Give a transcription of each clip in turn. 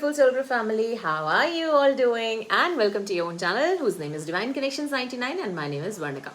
beautiful soul group family. How are you all doing? And welcome to your own channel, whose name is Divine Connections 99, and my name is Varnika.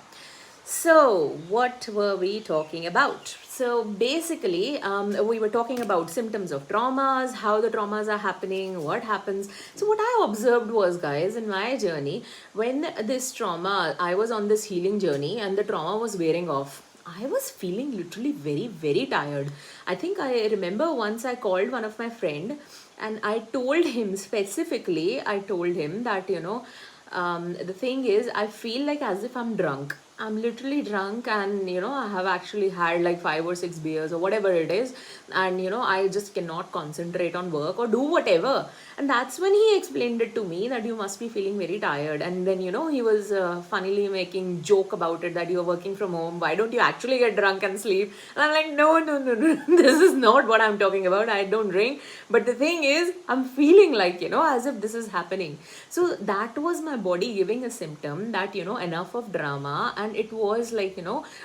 So, what were we talking about? So, basically, we were talking about symptoms of traumas, how the traumas are happening, what happens. So, what I observed was, guys, in my journey, when this trauma, I was on this healing journey and the trauma was wearing off, I was feeling literally very, very tired. I think I remember once I called one of my friend and I told him specifically, I told him that, the thing is, I feel like as if I'm drunk. I'm literally drunk, and I have actually had like 5 or 6 beers or whatever it is, and I just cannot concentrate on work or do whatever. And that's when he explained it to me that you must be feeling very tired. And then he was funnily making joke about it that you're working from home. Why don't you actually get drunk and sleep? And I'm like, no, no, no, no. This is not what I'm talking about. I don't drink. But the thing is, I'm feeling like, as if this is happening. So that was my body giving a symptom that, enough of drama. And it was like,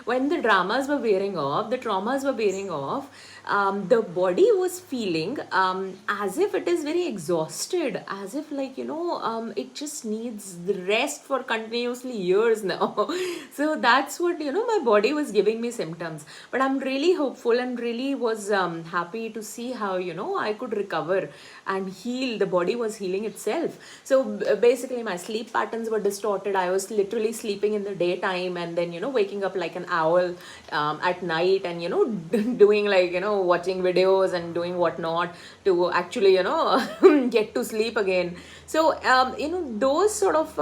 when the dramas were wearing off, the traumas were wearing off, the body was feeling as if it is very exhausted, as if like it just needs the rest for continuously years now. So that's what my body was giving me symptoms. But I'm really hopeful and really was happy to see how I could recover and heal. The body was healing itself. So basically my sleep patterns were distorted. I was literally sleeping in the daytime and then waking up like an owl at night, and doing like watching videos and doing whatnot to actually get to sleep again. So those sort of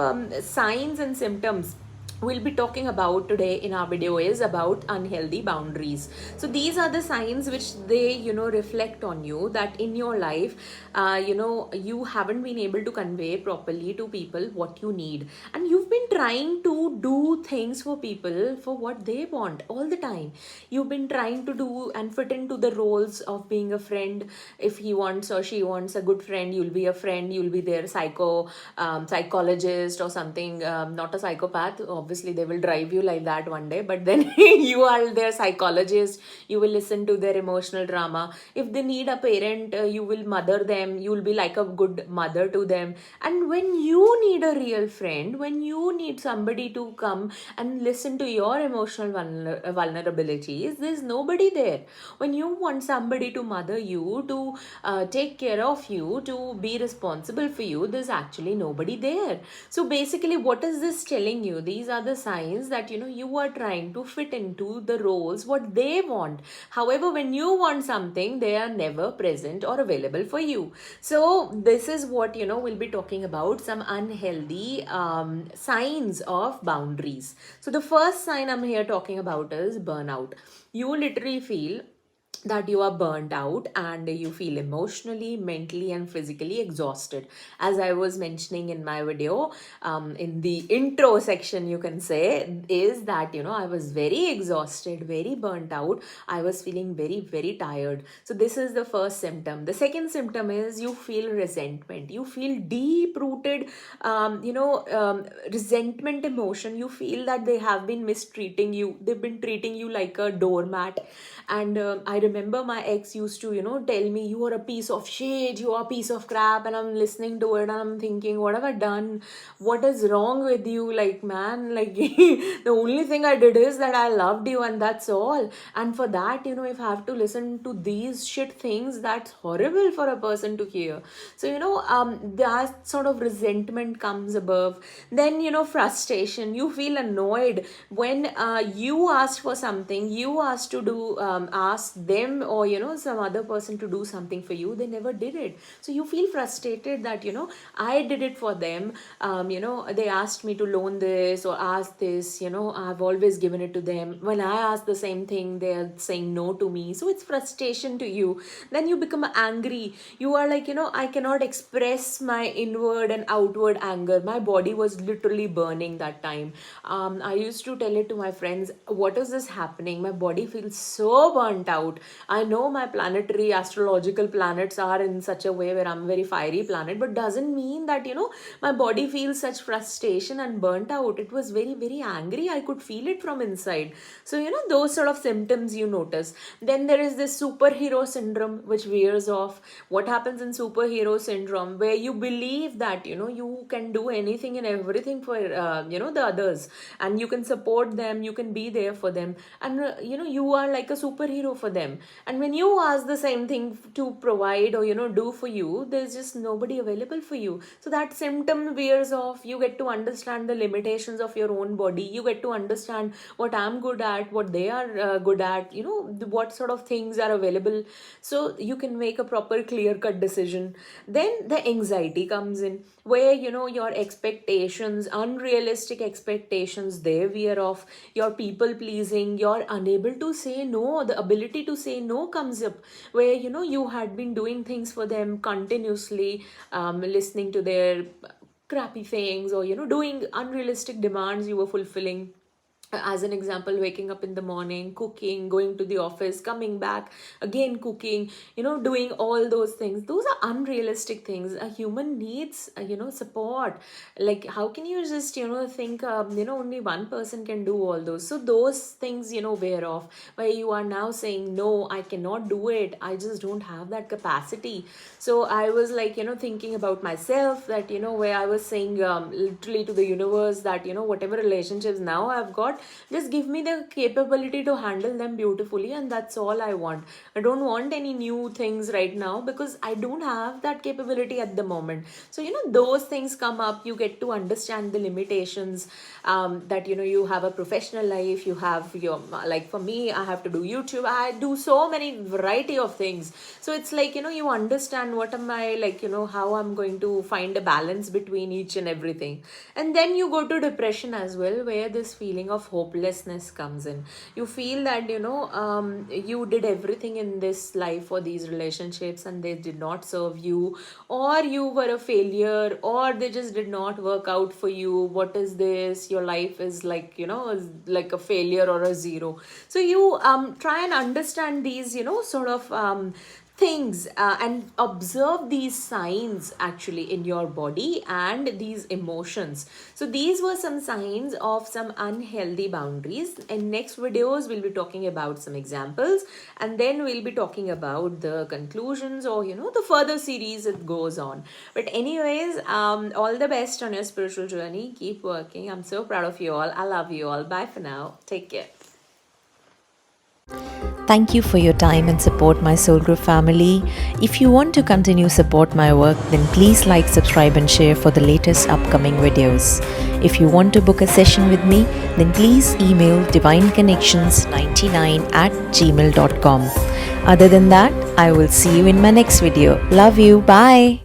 signs and symptoms we'll be talking about today in our video is about unhealthy boundaries. So these are the signs which they reflect on you that in your life you haven't been able to convey properly to people what you need, and you've been trying to do things for people for what they want all the time. You've been trying to do and fit into the roles of being a friend. If he wants or she wants a good friend, you'll be a friend, you'll be their psychologist or something, not a psychopath. Obviously they will drive you like that one day, but then you are their psychologist. You will listen to their emotional drama. If they need a parent, you will mother them. You will be like a good mother to them. And when you need a real friend, when you need somebody to come and listen to your emotional vulnerabilities, there's nobody there. When you want somebody to mother you, to take care of you, to be responsible for you, there's actually nobody there. So basically, what is this telling you? These are the signs that you are trying to fit into the roles what they want. However, when you want something, they are never present or available for you. So this is what we'll be talking about, some unhealthy signs of boundaries. So the first sign I'm here talking about is burnout. You literally feel that you are burnt out and you feel emotionally, mentally, and physically exhausted. As I was mentioning in my video, in the intro section, you can say, is that I was very exhausted, very burnt out. I was feeling very, very tired. So this is the first symptom. The second symptom is you feel resentment. You feel deep rooted resentment emotion. You feel that they have been mistreating you. They've been treating you like a doormat. And I remember my ex used to tell me, you are a piece of shit, you are a piece of crap. And I'm listening to it and I'm thinking, what have I done? What is wrong with you? Like, man, like the only thing I did is that I loved you, and that's all. And for that, if I have to listen to these shit things, that's horrible for a person to hear. So that sort of resentment comes above. Then frustration. You feel annoyed when you asked for something, you asked to do ask them or some other person to do something for you. They never did it. So you feel frustrated that I did it for them. They asked me to loan this or ask this. I've always given it to them. When I ask the same thing, they're saying no to me. So it's frustration to you. Then you become angry. You are like I cannot express my inward and outward anger. My body was literally burning that time. I used to tell it to my friends, what is this happening? My body feels so burnt out. I know my planetary astrological planets are in such a way where I'm a very fiery planet, but doesn't mean that, my body feels such frustration and burnt out. It was very, very angry. I could feel it from inside. So, those sort of symptoms you notice. Then there is this superhero syndrome which wears off. What happens in superhero syndrome, where you believe that, you can do anything and everything for, the others, and you can support them, you can be there for them, and, you are like a superhero for them. And when you ask the same thing to provide or, do for you, there's just nobody available for you. So that symptom wears off. You get to understand the limitations of your own body. You get to understand what I'm good at, what they are good at, what sort of things are available. So you can make a proper clear cut decision. Then the anxiety comes in, where, your expectations, unrealistic expectations, they veer off. Your people pleasing, you're unable to say no. The ability to say no comes up, where, you had been doing things for them continuously, listening to their crappy things, or, doing unrealistic demands you were fulfilling. As an example, waking up in the morning, cooking, going to the office, coming back, again cooking, doing all those things. Those are unrealistic things. A human needs, support. Like, how can you just, think, only one person can do all those? So those things, wear off, where you are now saying, no, I cannot do it. I just don't have that capacity. So I was like, thinking about myself, that, where I was saying, literally to the universe that, whatever relationships now I've got, just give me the capability to handle them beautifully, and that's all I want. I don't want any new things right now, because I don't have that capability at the moment. So, those things come up. You get to understand the limitations, that, you have a professional life, you have your, like for me, I have to do YouTube, I do so many variety of things. So it's like, you understand what am I, like, how I'm going to find a balance between each and everything. And then you go to depression as well, where this feeling of hopelessness comes in. You feel that, you did everything in this life for these relationships and they did not serve you, or you were a failure, or they just did not work out for you. What is this? Your life is like, is like a failure or a zero. So you try and understand these, sort of things, and observe these signs actually in your body and these emotions. So these were some signs of some unhealthy boundaries. In next videos we'll be talking about some examples, and then we'll be talking about the conclusions, or the further series it goes on. But anyways, all the best on your spiritual journey. Keep working. I'm so proud of you all. I love you all. Bye for now. Take care. Thank you for your time and support, my Soul Group family. If you want to continue support my work, then please like, subscribe and share for the latest upcoming videos. If you want to book a session with me, then please email divineconnections99@gmail.com. Other than that, I will see you in my next video. Love you. Bye.